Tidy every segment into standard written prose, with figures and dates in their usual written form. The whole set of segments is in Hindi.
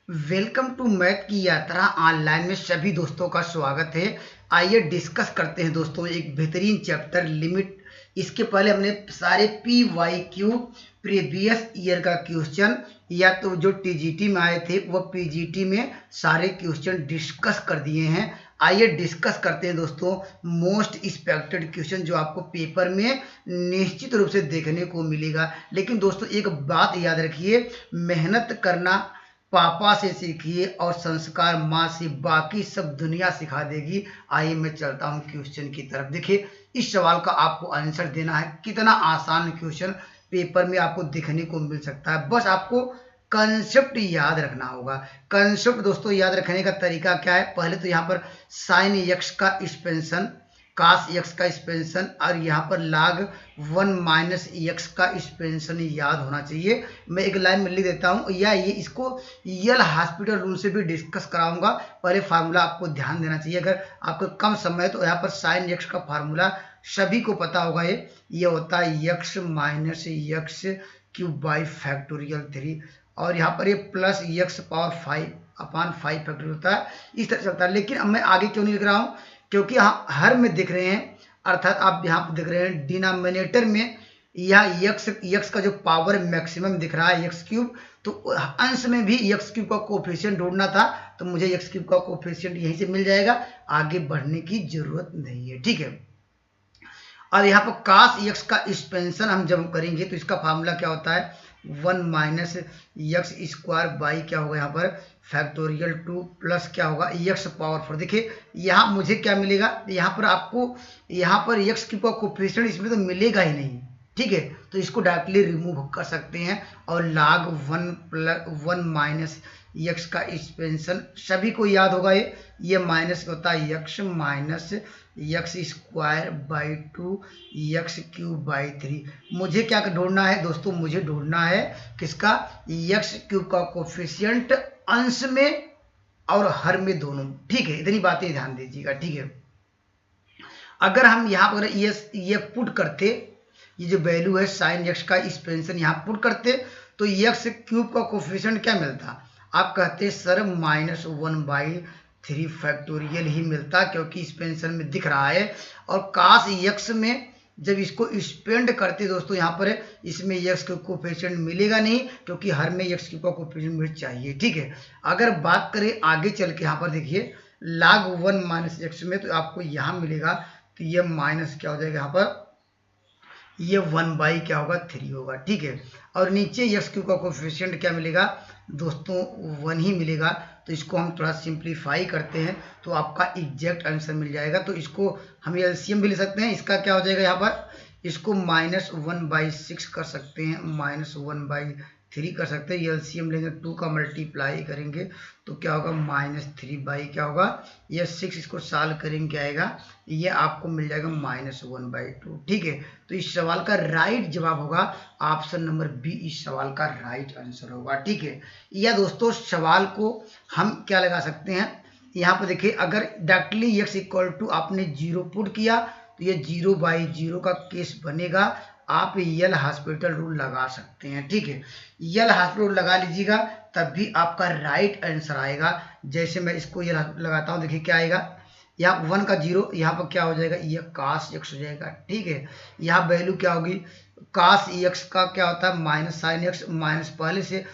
वेलकम टू मैथ की यात्रा ऑनलाइन में सभी दोस्तों का स्वागत है। आइए डिस्कस करते हैं दोस्तों एक बेहतरीन चैप्टर लिमिट। इसके पहले हमने सारे P Y Q previous year का क्वेश्चन या तो जो टीजीटी में आए थे वह पीजीटी में सारे क्वेश्चन डिस्कस कर दिए हैं। आइए डिस्कस करते हैं दोस्तों मोस्ट एक्सपेक्टेड क्वेश्चन जो आपको पेपर में निश्चित रूप से देखने को मिलेगा। लेकिन दोस्तों एक बात याद रखिए, मेहनत करना पापा से सीखिए और संस्कार माँ से, बाकी सब दुनिया सिखा देगी। आइए मैं चलता हूँ क्वेश्चन की तरफ। देखिए इस सवाल का आपको आंसर देना है। कितना आसान क्वेश्चन पेपर में आपको देखने को मिल सकता है, बस आपको कंसेप्ट याद रखना होगा। कंसेप्ट दोस्तों याद रखने का तरीका क्या है, पहले तो यहाँ पर साइन एक्स का एक्सपेंशन, कास एक्स का एक्सपेंशन और यहाँ पर लाग 1 माइनस एक्स का एक्सपेंशन याद होना चाहिए। मैं एक लाइन में लिख देता हूँ या ये इसको यल हॉस्पिटल रूल से भी डिस्कस कराऊंगा। पहले फार्मूला आपको ध्यान देना चाहिए। अगर आपको कम समय है तो यहाँ पर साइन एक्स का फार्मूला सभी को पता होगा। ये होता है x minus x cube by factorial 3 और यहाँ पर ये plus x power 5 upon 5 factorial होता है। इस तरह चलता है। लेकिन अब मैं आगे क्यों नहीं लिख रहा हूँ, क्योंकि यहाँ हर में दिख रहे हैं, अर्थात आप यहाँ पर दिख रहे हैं डिनोमिनेटर में यह एक्स का जो पावर मैक्सिमम दिख रहा है एक्स क्यूब, तो अंश में भी एक्स क्यूब का कोफिशिएंट ढूंढना था, तो मुझे एक्स क्यूब का कोफिशिएंट यहीं से मिल जाएगा। आगे बढ़ने की जरूरत नहीं है, ठीक है। अब यहाँ पर कास एक्स का एक्सपेंशन हम जब करेंगे तो इसका फार्मूला क्या होता है, 1 माइनस एक्स स्क्वायर बाई क्या होगा यहाँ पर फैक्टोरियल 2 प्लस क्या होगा एक्स पावर 4। देखिए यहाँ मुझे क्या मिलेगा, यहाँ पर आपको यहाँ पर एक्स की कोफिशिएंट इसमें तो मिलेगा ही नहीं, ठीक है। तो इसको डायरेक्टली रिमूव कर सकते हैं और लाग 1 माइनस एक्स का एक्सपेंशन सभी को याद होगा। ये माइनस होता है x minus x square by 2 x cube by 3। मुझे क्या ढूंढना है दोस्तों, मुझे ढूंढना है किसका, एक्स क्यूब का कोफिशिएंट अंश में और हर में दोनों, ठीक है। इतनी बातें ध्यान दीजिएगा, ठीक है। अगर हम यहाँ पर ये पुट करते, ये जो वैल्यू है साइन एक्स का एक्सपेंशन यहाँ पुट करते तो एक्स क्यूब का कोफिशिएंट क्या मिलता, आप कहते सर -1/3 फैक्टोरियल ही मिलता, क्योंकि एक्सपेंशन में दिख रहा है। और कास एक्स में जब इसको स्पेंड करते दोस्तों यहाँ पर इसमें एक्स का कोफिशिएंट मिलेगा नहीं, क्योंकि हर में एक्स क्यूब का कोफिशिएंट मिल चाहिए, ठीक है। अगर बात करें आगे चल के यहाँ पर देखिए लाग 1 माइनस एक्स में, तो आपको यहाँ मिलेगा, तो ये माइनस क्या हो जाएगा यहाँ पर, ये 1 क्या होगा 3 होगा, ठीक है। और नीचे एक्स क्यूब का कोफिशिएंट क्या मिलेगा दोस्तों 1 ही मिलेगा। तो इसको हम थोड़ा सिंप्लीफाई करते हैं तो आपका एग्जैक्ट आंसर मिल जाएगा। तो इसको हम एलसीएम भी ले सकते हैं, इसका क्या हो जाएगा यहाँ पर, इसको -1/6 कर सकते हैं, -1/3 कर सकते हैं। एलसीएम लेंगे 2 का मल्टीप्लाई करेंगे तो क्या होगा -3 क्या होगा, ये 6 इसको सॉल्व करेंगे क्या आएगा, ये आपको मिल जाएगा -1/2, ठीक है। तो इस सवाल का राइट जवाब होगा ऑप्शन नंबर बी, इस सवाल का राइट आंसर होगा, ठीक है। या दोस्तों सवाल को हम क्या लगा सकते हैं, यहाँ पर देखिए अगर डायरेक्टली x इक्वल टू आपने 0 पुट किया तो ये 0/0 का केस बनेगा। आप यल हॉस्पिटल रूल लगा सकते हैं, ठीक है। यल हॉस्पिटल रूल लगा लीजिएगा तब भी आपका राइट आंसर आएगा। जैसे मैं इसको ये लगाता हूँ, देखिए क्या आएगा, यहाँ 1 का 0 यहाँ पर क्या हो जाएगा, ये कास एक्स हो जाएगा, ठीक है। यहाँ वैल्यू क्या होगी, कास एक्स का क्या होता है माइनस साइन एक्स, माइनस पहले से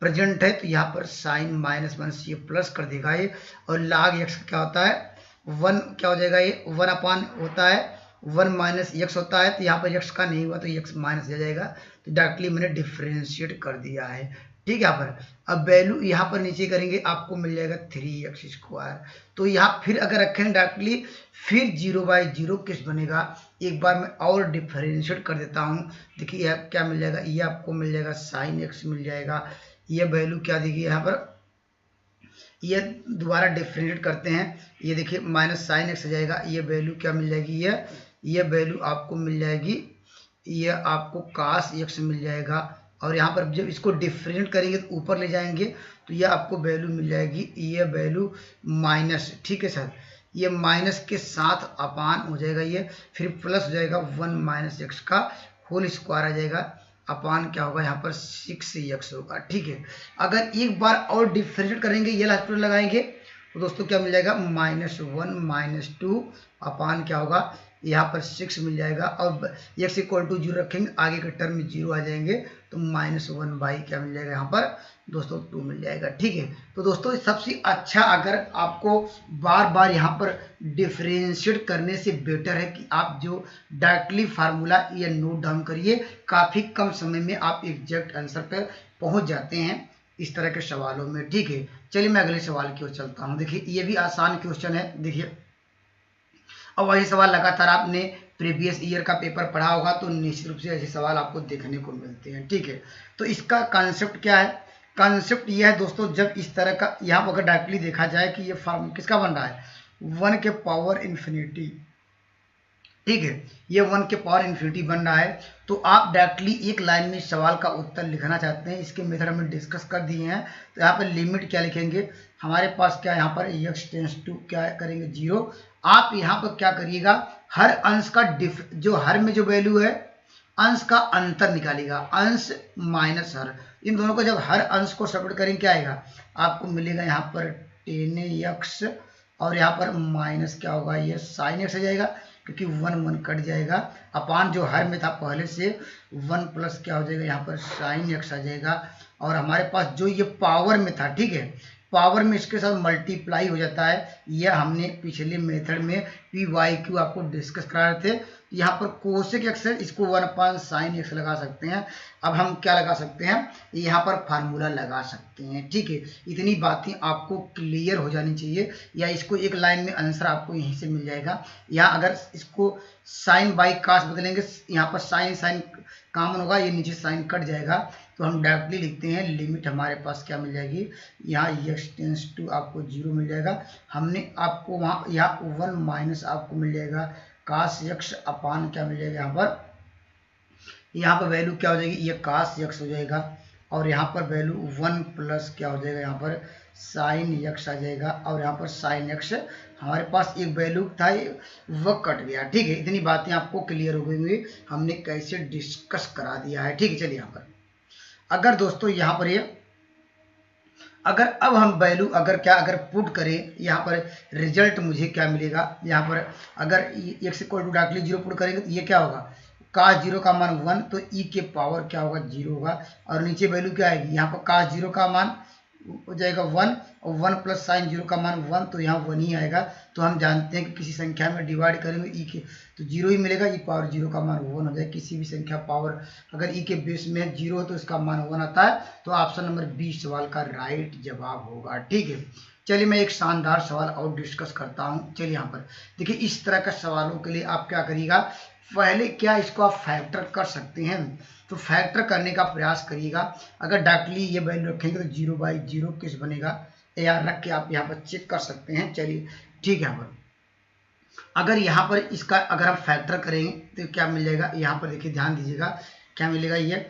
प्रेजेंट है तो यहाँ पर साइन माइनस ये प्लस कर देगा ये। और लाग एक्स क्या होता है 1 क्या हो जाएगा, ये 1 अपान होता है 1 माइनस एक्स होता है, तो यहाँ पर एक्स का नहीं हुआ तो एक्स माइनस आ जाएगा। तो डायरेक्टली मैंने डिफ्रेंशिएट कर दिया है, ठीक है। यहाँ पर अब वैल्यू यहाँ पर नीचे करेंगे आपको मिल जाएगा 3x स्क्वायर। तो यहाँ फिर अगर रखें डायरेक्टली फिर 0/0 किस बनेगा, एक बार मैं और डिफरेंशिएट कर देता हूँ। देखिए क्या मिल जाएगा, ये आपको मिल जाएगा साइन एक्स मिल जाएगा। ये वैल्यू क्या देखिए यहाँ पर, ये दोबारा डिफरेंशिएट करते हैं, ये देखिए माइनस साइन एक्स आ जाएगा। ये वैल्यू क्या मिल जाएगी, ये वैल्यू आपको मिल जाएगी, ये आपको कास एक्स मिल जाएगा। और यहाँ पर जब इसको डिफरेंशिएट करेंगे तो ऊपर ले जाएंगे तो ये आपको वैल्यू मिल जाएगी, ये वैल्यू माइनस, ठीक है सर। ये माइनस के साथ अपान हो जाएगा, ये फिर प्लस हो जाएगा 1 माइनस एक्स का होल स्क्वायर आ जाएगा। अपान क्या होगा यहाँ पर 6x होगा। ठीक है, अगर एक बार और डिफरेंशिएट करेंगे, ये लास्ट लगाएंगे तो दोस्तों क्या मिल जाएगा, -1 -2 अपान क्या होगा यहाँ पर 6 मिल जाएगा। और x इक्वल टू 0 रखेंगे, आगे के टर्म में 0 आ जाएंगे तो -1 बाई क्या मिल जाएगा यहाँ पर दोस्तों 2 मिल जाएगा। ठीक है, तो दोस्तों सबसे अच्छा, अगर आपको बार बार यहाँ पर डिफरेंशिएट करने से बेटर है कि आप जो डायरेक्टली फार्मूला ये नोट डाउन करिए, काफ़ी कम समय में आप एग्जैक्ट आंसर पर पहुँच जाते हैं इस तरह के सवालों में। ठीक है, चलिए मैं अगले सवाल की ओर चलता हूँ। देखिए ये भी आसान क्वेश्चन है। देखिए और वही सवाल लगातार आपने प्रीवियस ईयर का पेपर पढ़ा होगा तो निश्चित रूप से ऐसे सवाल आपको देखने को मिलते हैं। ठीक है, तो इसका कॉन्सेप्ट क्या है, कॉन्सेप्ट ये है दोस्तों, जब इस तरह का यहाँ पर अगर डायरेक्टली देखा जाए कि ये फॉर्म किसका बन रहा है, 1 के पावर इन्फिनिटी। ठीक है, ये 1 के पावर इन्फिनिटी बन रहा है, तो आप डायरेक्टली एक लाइन में सवाल का उत्तर लिखना चाहते हैं, इसके मेथड हमने डिस्कस कर दिए हैं। तो यहाँ पर लिमिट क्या लिखेंगे, हमारे पास क्या यहाँ पर x टेंस टू क्या करेंगे 0। आप यहाँ पर क्या करिएगा, हर अंश का जो हर में जो वैल्यू है अंश का अंतर निकालिएगा, अंश माइनस हर, इन दोनों को जब हर अंश को सेपरेट करेंगे क्या आएगा, आपको मिलेगा यहाँ पर 10x और यहाँ पर माइनस क्या होगा, ये साइन x आ जाएगा क्योंकि 1 1 कट जाएगा, अपान जो हर में था पहले से 1 प्लस क्या हो जाएगा यहाँ पर साइन x आ जाएगा। और हमारे पास जो ये पावर में था, ठीक है, पावर में इसके साथ मल्टीप्लाई हो जाता है। यह हमने पिछले मेथड में PYQ आपको डिस्कस करा रहे थे। यहाँ पर कोसेक एक्स है, इसको 1/sin x लगा सकते हैं। अब हम क्या लगा सकते हैं, यहाँ पर फार्मूला लगा सकते हैं। ठीक है, इतनी बातें आपको क्लियर हो जानी चाहिए, या इसको एक लाइन में आंसर आपको यहीं से मिल जाएगा। यहाँ अगर इसको साइन बाई कास बदलेंगे, यहाँ पर साइन साइन कॉमन होगा, ये नीचे साइन कट जाएगा, तो हम डायरेक्टली लिखते हैं लिमिट हमारे पास क्या मिल जाएगी, यहाँ x टेंस टू आपको 0 मिल जाएगा। हमने आपको वहाँ यहाँ 1 माइनस आपको मिल जाएगा कास x अपान क्या मिल जाएगा, यहाँ पर वैल्यू क्या हो जाएगी, ये कास x हो जाएगा और यहाँ पर वैल्यू 1 प्लस क्या हो जाएगा, यहाँ पर साइन x आ जाएगा। और यहाँ पर साइन x हमारे पास एक वैल्यू था वह कट गया। ठीक है, इतनी बातें आपको क्लियर हो गई, हमने कैसे डिस्कस करा दिया है। ठीक है, चलिए यहाँ पर अगर दोस्तों यहाँ पर ये अगर अब हम वैल्यू अगर पुट करें, यहाँ पर रिजल्ट मुझे क्या मिलेगा, यहाँ पर अगर x equal to directly 0 put करेंगे तो ये क्या होगा, cos 0 का मान 1, तो e के पावर क्या होगा 0 होगा। और नीचे वैल्यू क्या आएगी, यहाँ पर cos 0 का मान हो जाएगा 1 और 1 प्लस साइन 0 का मान 1, तो यहाँ 1 ही आएगा। तो हम जानते हैं कि किसी संख्या में डिवाइड करेंगे e के तो 0 ही मिलेगा, e पावर 0 का मान 1 हो जाए। किसी भी संख्या पावर अगर e के बेस में 0 हो तो इसका मान 1 आता है, तो ऑप्शन नंबर बी सवाल का राइट जवाब होगा। ठीक है, चलिए मैं एक शानदार सवाल और डिस्कस करता हूँ। चलिए यहाँ पर देखिए, इस तरह का सवालों के लिए आप क्या करिएगा, पहले क्या इसको आप फैक्टर कर सकते हैं, तो फैक्टर करने का प्रयास करिएगा। अगर डायरेक्टली ये वैल्यू रखेंगे तो 0/0 किस बनेगा, या रख के आप यहाँ पर चेक कर सकते हैं। चलिए ठीक है, यहाँ पर अगर यहाँ पर इसका अगर हम फैक्टर करेंगे तो क्या मिल जाएगा, यहाँ पर देखिए ध्यान दीजिएगा क्या मिलेगा, ये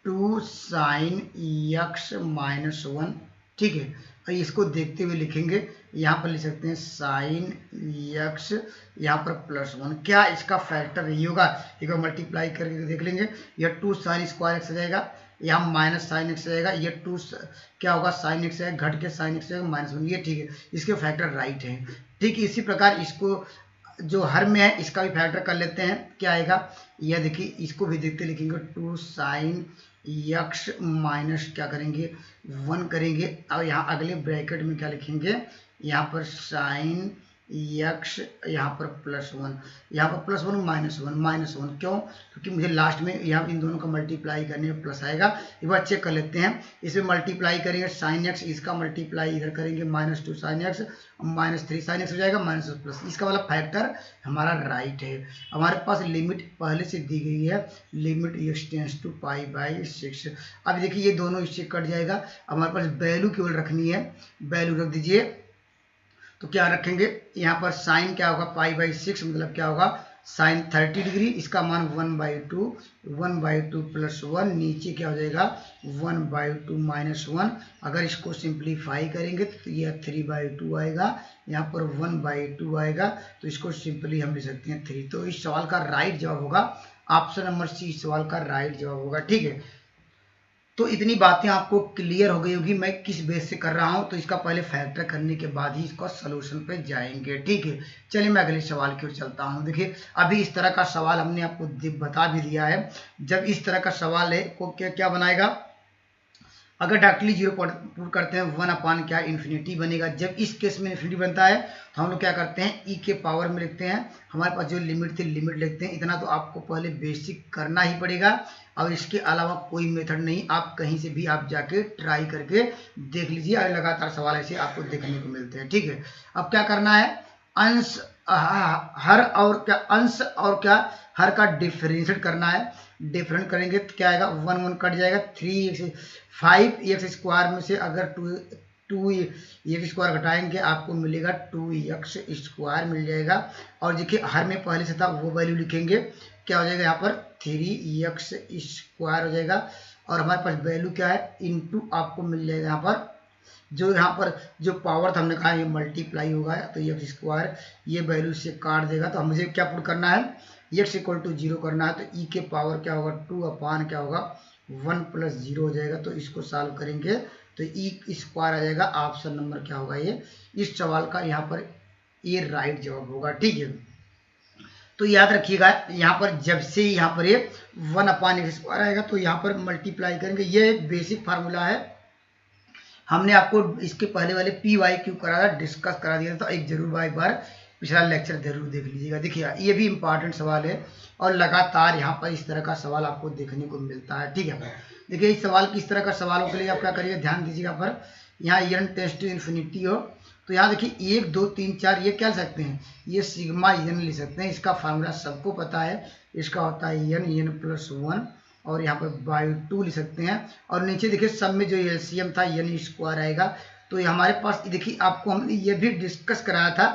2 sin x - 1। ठीक है, और इसको देखते हुए लिखेंगे, यहाँ पर लिख सकते हैं sin x यहाँ पर +1। क्या इसका फैक्टर यही होगा, एक बार मल्टीप्लाई करके देख लेंगे, यह 2 sin स्क्वायर x आ जाएगा, यहाँ माइनस साइन x आएगा, ये 2 क्या होगा sin x आएगा, घट के sin x आएगा -1। ये ठीक है, इसके फैक्टर राइट है। ठीक है, इसी प्रकार इसको जो हर में है इसका भी फैक्टर कर लेते हैं, क्या आएगा, यह देखिए इसको भी देखते लिखेंगे 2 sin x माइनस क्या करेंगे 1 करेंगे, और यहाँ अगले ब्रैकेट में क्या लिखेंगे, यहाँ पर sin x यहाँ पर +1, यहाँ पर +1 -1 क्यों, क्योंकि मुझे लास्ट में यहाँ इन दोनों का मल्टीप्लाई करने में प्लस आएगा। एक बार चेक कर लेते हैं, इसमें मल्टीप्लाई करेंगे sin x, इसका मल्टीप्लाई इधर करेंगे -2 sin x -3 sin x हो जाएगा प्लस, इसका वाला फैक्टर हमारा राइट है। हमारे पास लिमिट पहले से दी गई है, लिमिट x टेंस टू π/6। अब देखिए ये दोनों इससे कट जाएगा, हमारे पास वैल्यू केवल रखनी है, वैल्यू रख दीजिए। तो क्या रखेंगे, यहाँ पर साइन क्या होगा π/6, मतलब क्या होगा साइन 30 डिग्री, इसका मान 1/2 प्लस 1, नीचे क्या हो जाएगा 1/2 -1। अगर इसको सिंप्लीफाई करेंगे तो यह 3/2 आएगा, यहाँ पर 1/2 आएगा, तो इसको सिंपली हम लिख सकते हैं 3। तो इस सवाल का राइट जवाब होगा ऑप्शन नंबर सी इस सवाल का राइट जवाब होगा। ठीक है, तो इतनी बातें आपको क्लियर हो गई होगी मैं किस बेस से कर रहा हूं, तो इसका पहले फैक्टर करने के बाद ही इसका सोल्यूशन पे जाएंगे। ठीक है, चलिए मैं अगले सवाल की ओर चलता हूं। देखिए अभी इस तरह का सवाल हमने आपको बता भी दिया है। जब इस तरह का सवाल है को क्या बनाएगा, अगर डायरेक्टली जीरो पुट करते हैं 1 अपान क्या इन्फिनिटी बनेगा। जब इस केस में इन्फिनिटी बनता है तो हम लोग क्या करते हैं ई के पावर में लिखते हैं, हमारे पास जो लिमिट थी लिमिट लिखते हैं। इतना तो आपको पहले बेसिक करना ही पड़ेगा और इसके अलावा कोई मेथड नहीं, आप कहीं से भी आप जाके ट्राई करके देख लीजिए और लगातार सवाल ऐसे आपको देखने को मिलते हैं। ठीक है, अब क्या करना है, अंश हर और क्या अंश और क्या हर का डिफरेंशिएट करना है। डिफरेंट करेंगे तो क्या आएगा, 1 1 कट जाएगा, 5 एक्स स्क्वायर में से अगर 2 एक्स स्क्वायर घटाएंगे आपको मिलेगा 2 एक्स स्क्वायर मिल जाएगा। और देखिए हर में पहले से था वो वैल्यू लिखेंगे, क्या हो जाएगा यहाँ पर 3 एक्स स्क्वायर हो जाएगा। और हमारे पास वैल्यू क्या है, इनटू आपको मिल जाएगा यहाँ पर जो पावर था हमने कहा ये मल्टीप्लाई होगा, तो एक्स स्क्वायर ये वैल्यू से काट देगा। तो मुझे क्या पुट करना है, एक्स इक्वल टू 0 करना है। तो ई के पावर क्या होगा 2 अपान क्या होगा 1 प्लस 0 हो जाएगा। तो इसको सॉल्व करेंगे तो ई स्क्वायर आ जाएगा। ऑप्शन नंबर क्या होगा ये इस सवाल का यहाँ पर ये राइट जवाब होगा। ठीक है, तो याद रखिएगा यहाँ पर जब से यहाँ पर ये 1 अपान एक्स स्क्वायर आएगा तो यहाँ पर मल्टीप्लाई करेंगे। ये एक बेसिक फार्मूला है, हमने आपको इसके पहले वाले पी वाई क्यू करा था, डिस्कस करा दिया था। एक जरूर एक बार पिछला लेक्चर जरूर देख लीजिएगा। देखिए ये भी इंपॉर्टेंट सवाल है और लगातार यहाँ पर इस तरह का सवाल आपको देखने को मिलता है। ठीक है, देखिए इस सवाल की इस तरह का सवालों के लिए आप क्या करिए, ध्यान दीजिएगा। पर यहाँ एन टेंड्स टू इन्फिनिटी हो तो यहाँ देखिए 1 2 3 4 ये क्या लिख सकते हैं, ये सिग्मा एन लिख सकते हैं। इसका फार्मूला सबको पता है, इसका होता है एन प्लस 1 और यहाँ पर बाई 2 लिख सकते हैं। और नीचे देखिए सब में जो एलसीएम था एन स्क्वायर आएगा। तो हमारे पास देखिए आपको हमने ये भी डिस्कस कराया था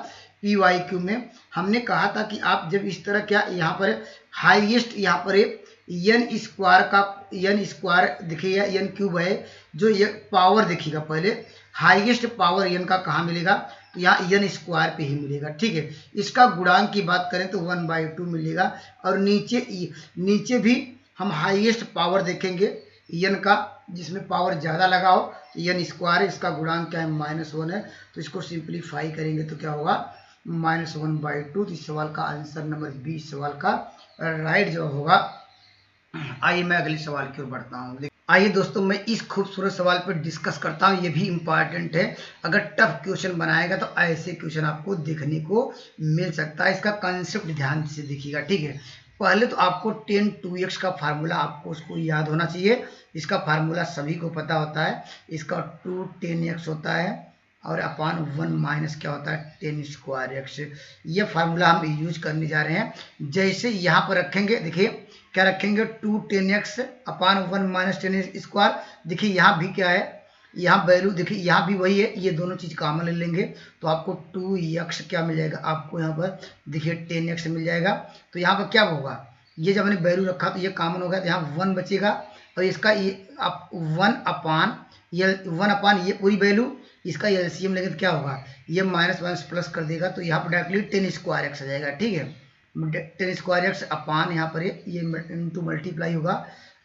पी वाई क्यू में, हमने कहा था कि आप जब इस तरह क्या यहाँ पर हाईएस्ट यहाँ पर एन स्क्वायर का एन स्क्वायर देखिएगा एन क्यूब है, जो ये पावर देखिएगा पहले हाईएस्ट पावर एन का कहाँ मिलेगा, तो यहाँ एन स्क्वायर पे ही मिलेगा। ठीक है, इसका गुणांक की बात करें तो 1/2 मिलेगा। और नीचे भी हम हाईएस्ट पावर देखेंगे एन का, जिसमें पावर ज़्यादा लगा हो एन स्क्वायर, इसका गुणांक क्या है -1 है। तो इसको सिंप्लीफाई करेंगे तो क्या होगा -1/2। तो इस सवाल का आंसर नंबर 20 सवाल का राइट जवाब होगा। आइए मैं अगले सवाल की ओर बढ़ता हूँ। आइए दोस्तों मैं इस खूबसूरत सवाल पर डिस्कस करता हूँ, ये भी इम्पॉर्टेंट है। अगर टफ क्वेश्चन बनाएगा तो ऐसे क्वेश्चन आपको देखने को मिल सकता है। इसका कंसेप्ट ध्यान से देखिएगा। ठीक है, पहले तो आपको 10 2x का फार्मूला आपको उसको याद होना चाहिए। इसका फार्मूला सभी को पता होता है, इसका 2 10x होता है और अपान 1 माइनस क्या होता है 10 स्क्वायर एक्स। ये फार्मूला हम यूज करने जा रहे हैं। जैसे यहाँ पर रखेंगे, देखिए क्या रखेंगे 2 10x अपान 1 माइनस 10 स्क्वायर। देखिए यहाँ भी क्या है, यहाँ वैल्यू देखिए यहाँ भी वही है, ये दोनों चीज कॉमन ले लेंगे तो आपको 2x क्या मिल जाएगा, आपको यहाँ पर देखिए 10x मिल जाएगा। तो यहाँ पर क्या होगा, ये जब हमने वैल्यू रखा तो ये कॉमन होगा, तो यहाँ 1 बचेगा और इसका ये 1 अपान ये पूरी वैल्यू, इसका एलसीएम लेंगे तो क्या होगा, ये माइनस प्लस कर देगा तो यहाँ पर डायरेक्टली 10 स्क्वायर एक्स आ जाएगा। ठीक है, 10 स्क्वायर एक्स अपान यहाँ पर ये इंटू मल्टीप्लाई होगा।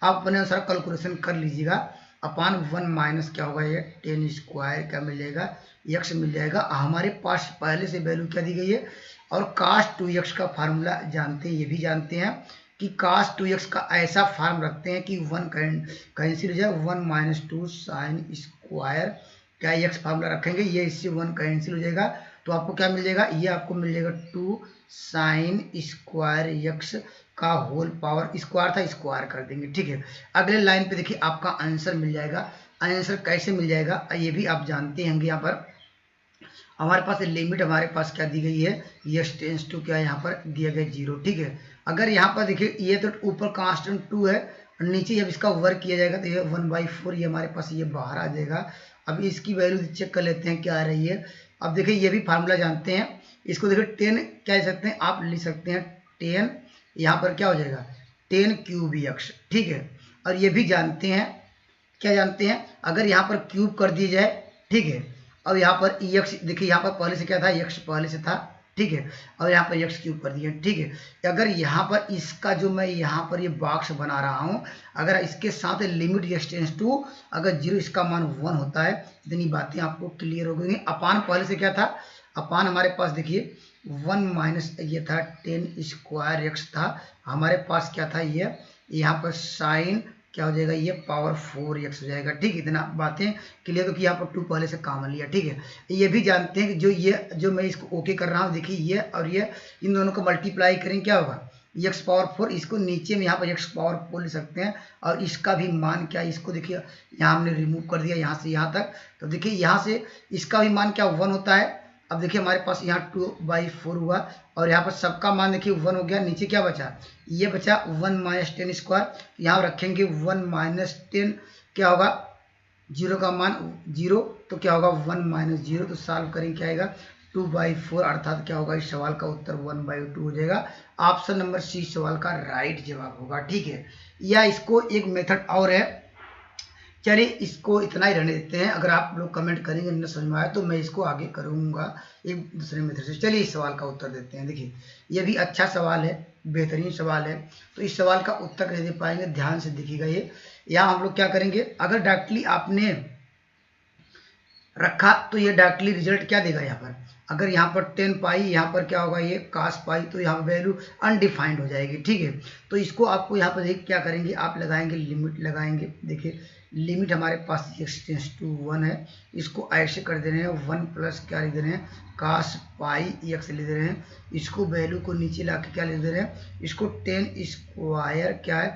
आप अपने अनुसार कैलकुलेशन कर लीजिएगा। अपान 1 माइनस क्या होगा, ये 10 स्क्वायर क्या मिल जाएगा, एक्स मिल जाएगा। हमारे पास पहले से वैल्यू क्या दी गई है। और काश 2x का फार्मूला जानते हैं, ये भी जानते हैं कि काश 2x का ऐसा फार्म रखते हैं कि 1 कैंसिल हो जाए, 1 माइनस 2 साइन स्क्वायर क्या x फार्मूला रखेंगे, ये इससे 1 कैंसिल हो जाएगा। तो आपको क्या मिल जाएगा, ये आपको मिल जाएगा 2 साइन स्क्वायर एक्स का होल पावर, स्क्वायर था स्क्वायर कर देंगे। ठीक है, अगले लाइन पे देखिए आपका आंसर मिल जाएगा। आंसर कैसे मिल जाएगा ये भी आप जानते होंगे। यहाँ पर हमारे पास लिमिट हमारे पास क्या दी गई है, यस टेंस टू क्या यहाँ पर दिया गया 0। ठीक है, अगर यहाँ पर देखिए ये तो ऊपर कांस्टेंट 2 है और नीचे जब इसका वर्क किया जाएगा तो ये 1/4 ये हमारे पास ये बाहर आ जाएगा। अब इसकी वैल्यू चेक कर लेते हैं क्या आ रही है। अब देखिए ये भी फार्मूला जानते हैं, इसको देखिए 10 क्या लिख सकते हैं, आप लिख सकते हैं 10 यहाँ पर क्या हो जाएगा 10 क्यूब एक्स। ठीक है, और ये भी जानते हैं, क्या जानते हैं, अगर यहाँ पर क्यूब कर दिया जाए, ठीक है, और यहाँ पर एक्स देखिए यहाँ पर पहले से क्या था, एक्स पहले से था, ठीक है, और यहाँ पर एक्स क्यूब कर दिया, ठीक है। अगर यहाँ पर इसका जो मैं यहाँ पर ये बॉक्स बना रहा हूँ, अगर इसके साथ लिमिट एक्सटेंस टू अगर 0 इसका मान 1 होता है, इतनी बातें आपको क्लियर हो गई। अपान पहले से क्या था, अपान हमारे पास देखिए 1 माइनस ये था 10 स्क्वायर एक्स था, हमारे पास क्या था ये, यहाँ पर साइन क्या हो जाएगा, ये पावर 4x हो जाएगा, ठीक है। इतना बातें क्लियर, क्योंकि यहाँ पर 2 पहले से कॉमन लिया, ठीक है। ये भी जानते हैं कि जो मैं इसको ओके कर रहा हूँ, देखिए ये और ये इन दोनों को मल्टीप्लाई करें क्या होगा, x पावर 4, इसको नीचे में यहाँ पर x पावर 4 लिख सकते हैं, और इसका भी मान क्या, इसको देखिए यहाँ हमने रिमूव कर दिया यहाँ से यहाँ तक, तो देखिए यहाँ से इसका भी मान क्या 1 होता है। अब देखिए हमारे पास यहाँ 2/4 हुआ, और यहाँ पर सबका मान देखिए 1 हो गया, नीचे क्या बचा, ये बचा 1 माइनस 10 स्क्वायर, यहाँ रखेंगे 1 माइनस 10 क्या होगा, 0 का मान 0, तो क्या होगा 1 माइनस 0, तो सॉल्व करेंगे क्या आएगा 2/4, अर्थात क्या होगा, इस सवाल का उत्तर 1/2 हो जाएगा। ऑप्शन नंबर सी सवाल का राइट जवाब होगा, ठीक है। या इसको एक मेथड और है, चलिए इसको इतना ही रहने देते हैं, अगर आप लोग कमेंट करेंगे न समझ में आया तो मैं इसको आगे करूंगा एक दूसरे मेथड से। चलिए इस सवाल का उत्तर देते हैं। देखिए ये भी अच्छा सवाल है, बेहतरीन सवाल है, तो इस सवाल का उत्तर कैसे दे पाएंगे, ध्यान से देखिएगा। ये यहाँ हम लोग क्या करेंगे, अगर डायरेक्टली आपने रखा तो ये डायरेक्टली रिजल्ट क्या देगा, यहाँ पर अगर यहाँ पर 10 पाई, यहाँ पर क्या होगा ये cos पाई, तो यहाँ पर वैल्यू अनडिफाइंड हो जाएगी, ठीक है। तो इसको आपको यहाँ पर क्या करेंगे, आप लगाएंगे लिमिट लगाएंगे, देखिए लिमिट हमारे पास एक्सटेंस टू 1 है, इसको ऐसे कर दे रहे हैं 1 प्लस क्या लिख दे रहे हैं cos पाई x लिख दे रहे हैं, इसको वैल्यू को नीचे ला के क्या लिख दे रहे हैं, इसको 10 स्क्वायर क्या है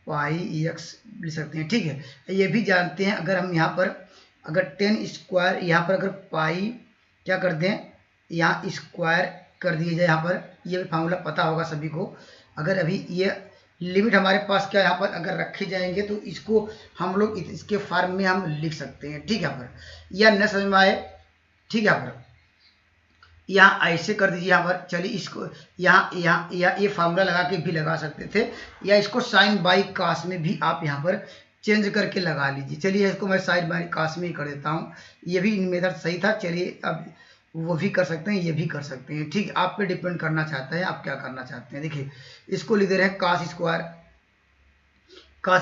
पाई x लिख सकते हैं, ठीक है। ये भी जानते हैं अगर हम यहाँ पर अगर 10 स्क्वायर यहाँ पर अगर पाई क्या कर दें, यहाँ स्क्वायर कर दिया जाए, यहाँ पर ये फार्मूला पता होगा सभी को। अगर अभी ये लिमिट हमारे पास क्या यहाँ पर अगर रखे जाएंगे तो इसको हम लोग इसके फॉर्म में हम लिख सकते हैं, ठीक है। यहाँ पर या न समझ में आए, ठीक है, यहाँ पर यहाँ ऐसे कर दीजिए, यहाँ पर चलिए इसको यहाँ ये फार्मूला लगा के भी लगा सकते थे, या इसको साइन बाई कास में भी आप यहाँ पर चेंज करके लगा लीजिए। चलिए इसको मैं साइन बाई कास में ही कर देता हूँ, ये भी मेथड सही था। चलिए अब वो भी कर सकते हैं, ये भी कर सकते हैं, ठीक। आप पे डिपेंड करना चाहता है आप क्या करना चाहते हैं। देखिए इसको लिख दे रहे हैं cos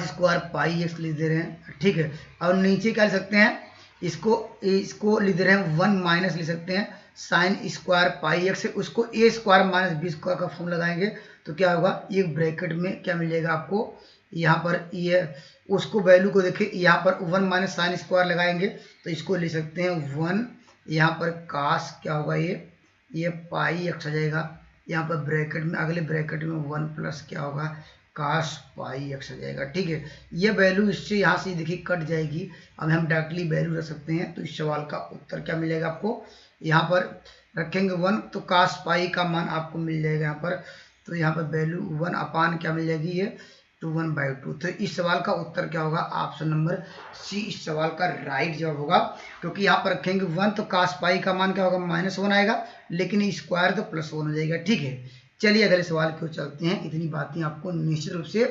स्क्वायर पाई x लिख दे रहे हैं, ठीक है। और नीचे क्या लिख सकते हैं, इसको लिख दे रहे हैं 1 माइनस लिख सकते हैं साइन स्क्वायर पाई x, उसको a square minus b square का फॉर्म लगाएंगे तो क्या होगा, एक ब्रैकेट में क्या मिल जाएगा आपको, यहाँ पर ये उसको वैल्यू को देखिए, यहाँ पर 1 माइनस साइन स्क्वायर लगाएंगे तो इसको लिख सकते हैं 1, यहाँ पर cos क्या होगा, ये पाई x आ जाएगा, यहाँ पर ब्रैकेट में अगले ब्रैकेट में 1 प्लस क्या होगा cos पाई x आ जाएगा, ठीक है। ये वैल्यू इससे यहाँ से देखिए कट जाएगी, अब हम डायरेक्टली वैल्यू रख सकते हैं। तो इस सवाल का उत्तर क्या मिलेगा आपको, यहाँ पर रखेंगे 1 तो cos पाई का मान आपको मिल जाएगा यहाँ पर, तो यहाँ पर वैल्यू 1 अपान क्या मिल जाएगी, ये 1/2। तो इस सवाल का उत्तर क्या होगा, ऑप्शन नंबर सी इस सवाल का राइट जवाब होगा, क्योंकि यहाँ पर रखेंगे 1 तो cos पाई का मान क्या होगा -1 आएगा, लेकिन स्क्वायर तो +1 हो जाएगा, ठीक है। चलिए अगले सवाल की ओर चलते हैं, इतनी बातें आपको निश्चित रूप से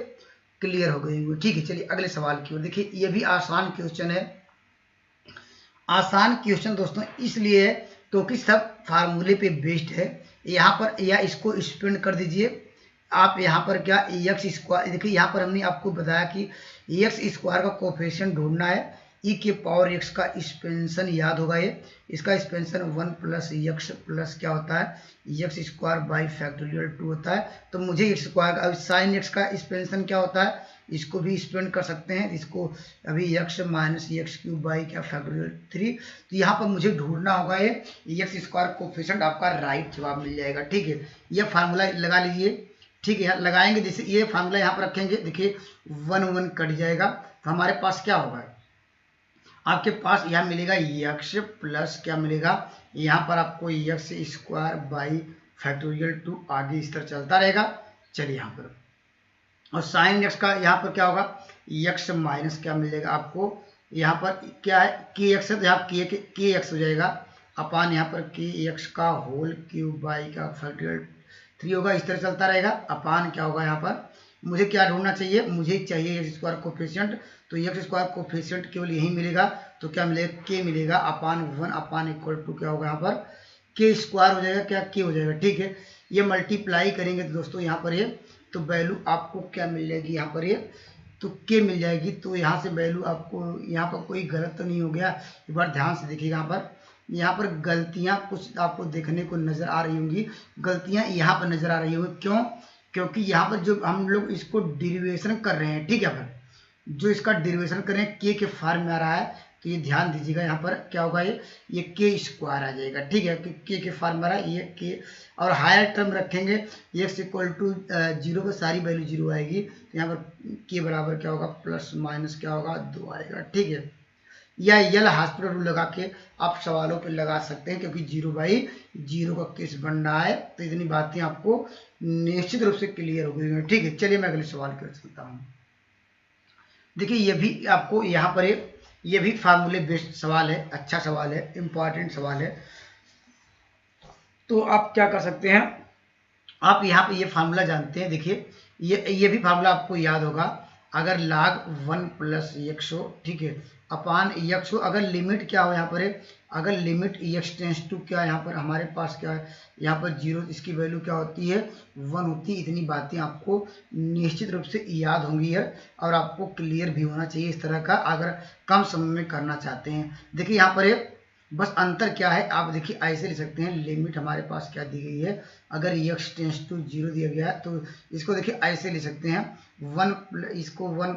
क्लियर हो गई होंगी, ठीक है। चलिए अगले सवाल की ओर देखिए, ये भी आसान क्वेश्चन है। आसान क्वेश्चन दोस्तों इसलिए है क्योंकि सब फार्मूले पे बेस्ड है। यहाँ पर या इसको स्पेंड कर दीजिए आप, यहाँ पर क्या एक्स स्क्वायर, देखिए यहाँ पर हमने आपको बताया कि एक्स स्क्वायर का कोफिशिएंट ढूंढना है, ई के पावर एक्स का एक्सपेंशन याद होगा, ये इसका एक्सपेंशन 1 प्लस एक्स प्लस क्या होता है एक्स स्क्वायर बाई फैक्टोरियल 2 होता है। तो मुझे एक्स स्क्वायर अब साइन एक्स का एक्सपेंशन क्या होता है, इसको भी स्पेंड कर सकते हैं, इसको अभी x minus x cube by क्या फैक्टोरियल 3। तो यहाँ पर मुझे ढूंढना होगा ये एक्स स्क्वायर कोफिशिएंट, आपका राइट जवाब मिल जाएगा, ठीक है। ये फार्मूला लगा लीजिए, ठीक है। लगाएंगे जैसे ये फार्मूला यहाँ पर रखेंगे, देखिए 1 कट जाएगा, तो हमारे पास क्या होगा, आपके पास यहाँ मिलेगा एक्स प्लस क्या मिलेगा, यहाँ पर आपको एक्स स्क्वायर बाई फैक्टोरियल 2 आगे इस तरह चलता रहेगा। चलिए यहाँ पर और साइन एक्स का यहाँ पर क्या होगा, एक्स माइनस क्या मिलेगा आपको, यहाँ पर क्या है के एक्स है तो यहाँ के एक्स हो जाएगा अपान यहाँ पर के एक्स का होल क्यूब बाई का फैक्टोरियल 3 होगा, इस तरह चलता रहेगा। अपान क्या होगा, यहाँ पर मुझे क्या ढूंढना चाहिए, मुझे चाहिए एक्स स्क्वायर कोफिशिएंट, तो एक्स स्क्वायर कोफिशिएंट केवल यही मिलेगा, तो क्या मिलेगा के मिलेगा अपान 1 अपान इक्वल टू क्या होगा यहाँ पर के स्क्वायर हो जाएगा, क्या के हो जाएगा, ठीक है। ये मल्टीप्लाई करेंगे तो दोस्तों यहाँ पर ये तो वैल्यू आपको क्या मिल जाएगी, यहाँ पर ये तो के मिल जाएगी। तो यहाँ से वैल्यू आपको यहाँ पर कोई गलत तो नहीं हो गया, एक बार ध्यान से देखिएगा। यहाँ पर गलतियाँ कुछ आपको देखने को नजर आ रही होंगी, गलतियाँ यहाँ पर नजर आ रही होंगी। क्यों? क्योंकि यहाँ पर जो हम लोग इसको डेरिवेशन कर रहे हैं, ठीक है, पर जो इसका डेरिवेशन कर रहे हैं के फॉर्म में आ रहा है, तो ये ध्यान दीजिएगा। यहाँ पर क्या होगा, ये के स्क्वायर आ जाएगा, ठीक है, के फॉर्म में आ रहा है ये के। और हायर टर्म रखेंगे x इक्वल टू 0 पर सारी वैल्यू 0 आएगी, तो यहाँ पर के बराबर क्या होगा, प्लस माइनस क्या होगा 2 आएगा, ठीक है। या यल हॉस्पिटल रूल लगा के आप सवालों पे लगा सकते हैं, क्योंकि 0/0 का केस बन रहा है। तो इतनी बातें आपको निश्चित रूप से क्लियर हो गई, ठीक है। चलिए मैं अगले सवाल की ओर चलता हूँ। देखिए ये भी आपको यहाँ पर ये भी फार्मूले बेस्ड सवाल है, अच्छा सवाल है, इंपॉर्टेंट सवाल है। तो आप क्या कर सकते हैं, आप यहाँ पे ये फार्मूला जानते हैं। देखिए ये भी फार्मूला आपको याद होगा, अगर log 1 प्लस x हो, ठीक है, अपान x हो, अगर लिमिट क्या हो यहाँ पर अगर लिमिट x टेंस टू क्या यहाँ पर हमारे पास क्या है, यहाँ पर 0, इसकी वैल्यू क्या होती है 1 होती है। इतनी बातें आपको निश्चित रूप से याद होंगी है, और आपको क्लियर भी होना चाहिए इस तरह का, अगर कम समय में करना चाहते हैं। देखिए यहाँ पर बस अंतर क्या है, आप देखिए ऐसे लिख सकते हैं, लिमिट हमारे पास क्या दी गई है, अगर x टेंस टू 0 दिया गया है तो इसको देखिए ऐसे लिख सकते हैं, 1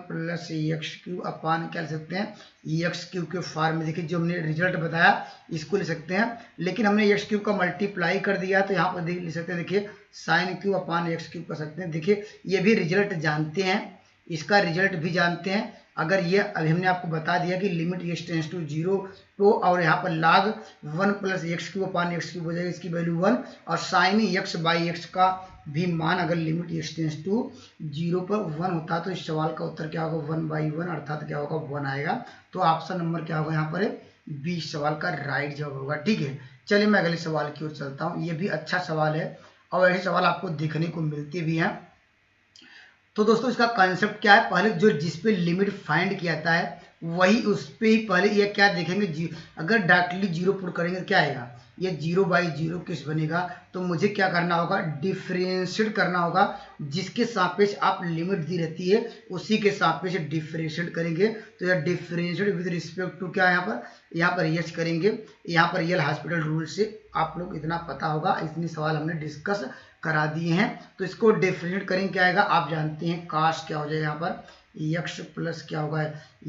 प्लस एक्स क्यूब अपान क्या लिख सकते हैं, एक्स क्यूब के फॉर्म में। देखिए जो हमने रिजल्ट बताया इसको लिख सकते हैं, लेकिन हमने एक्स क्यूब का मल्टीप्लाई कर दिया तो यहाँ पर लिख सकते हैं, देखिए साइन क्यूब अपान एक्स क्यूब कर सकते हैं। देखिए ये भी रिजल्ट जानते हैं, इसका रिजल्ट भी जानते हैं। अगर ये अभी हमने आपको बता दिया कि लिमिट x टेंस टू 0 तो, और यहाँ पर log 1 प्लस एक्स क्यूब अपान एक्स क्यूब हो जाएगा, इसकी वैल्यू 1, और साइन x/x का भी मान अगर लिमिट x टेंस टू 0 पर 1 होता तो इस सवाल का उत्तर क्या होगा, 1/1, अर्थात क्या होगा 1 आएगा। तो ऑप्शन नंबर क्या होगा यहाँ पर बी सवाल का राइट जवाब होगा, ठीक है। चलिए मैं अगले सवाल की ओर चलता हूँ। ये भी अच्छा सवाल है और ऐसे सवाल आपको देखने को मिलते भी हैं। तो दोस्तों इसका कॉन्सेप्ट क्या है, पहले जो जिस पे लिमिट फाइंड किया जाता है वही उस पे ही पहले ये क्या देखेंगे, अगर डायरेक्टली 0 पुट करेंगे क्या आएगा, ये 0/0 किस बनेगा। तो मुझे क्या करना होगा, डिफरेंशिएट करना होगा, जिसके सापेक्ष आप लिमिट दी रहती है उसी के सापेक्ष डिफरेंशिएट करेंगे। तो यह डिफरेंशिएट विद रिस्पेक्ट टू क्या, यहाँ पर यस करेंगे। यहाँ पर यल हॉस्पिटल रूल से आप लोग इतना पता होगा, इतनी सवाल हमने डिस्कस करा दिए हैं। तो इसको डिफरेंशिएट करेंगे क्या आएगा, आप जानते हैं काश क्या हो जाएगा, यहाँ पर x प्लस क्या होगा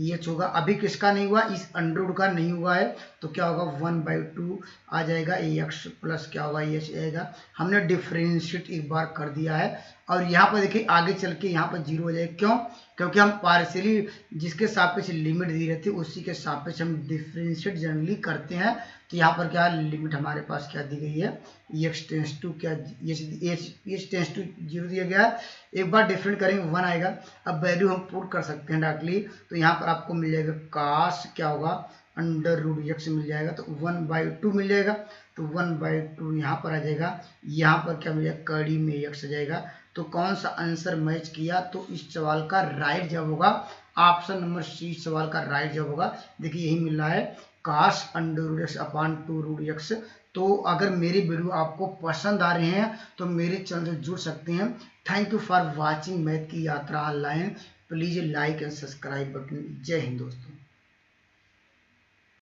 एच होगा। अभी किसका नहीं हुआ, इस अंडर का नहीं हुआ है, तो क्या होगा 1/2 आ जाएगा, x प्लस क्या होगा एच आएगा। हमने डिफरेंशिएट एक बार कर दिया है, और यहाँ पर देखिए आगे चल के यहाँ पर 0 हो जाएगा। क्यों? क्योंकि हम पार्शियली जिसके सापेक्ष लिमिट दी रहती है उसी के सापेक्ष हम डिफरेंशिएट जनरली करते हैं। तो यहाँ पर क्या लिमिट हमारे पास क्या दी गई है, x टेंस टू क्या एच टेंस टू 0 दिया गया है। एक बार डिफरेंट करेंगे 1 आएगा। अब वैल्यू हम पुट कर सकते हैं डायरेक्टली, तो यहाँ पर आपको मिल जाएगा काश क्या होगा √x मिल जाएगा, तो 1/2 मिल जाएगा। तो 1/2 यहाँ पर आ जाएगा, यहाँ पर क्या मिल जाएगा कड़ी में x आ जाएगा। तो कौन सा आंसर मैच किया, तो इस सवाल का राइट जवाब होगा ऑप्शन नंबर सी सवाल का राइट जवाब होगा। देखिए यही मिल रहा है काश √x अपान 2√x। तो अगर मेरी वीडियो आपको पसंद आ रहे हैं तो मेरे चैनल से जुड़ सकते हैं। Thank you for watching math की यात्रा online. Please like and subscribe button. जय हिंद दोस्तों।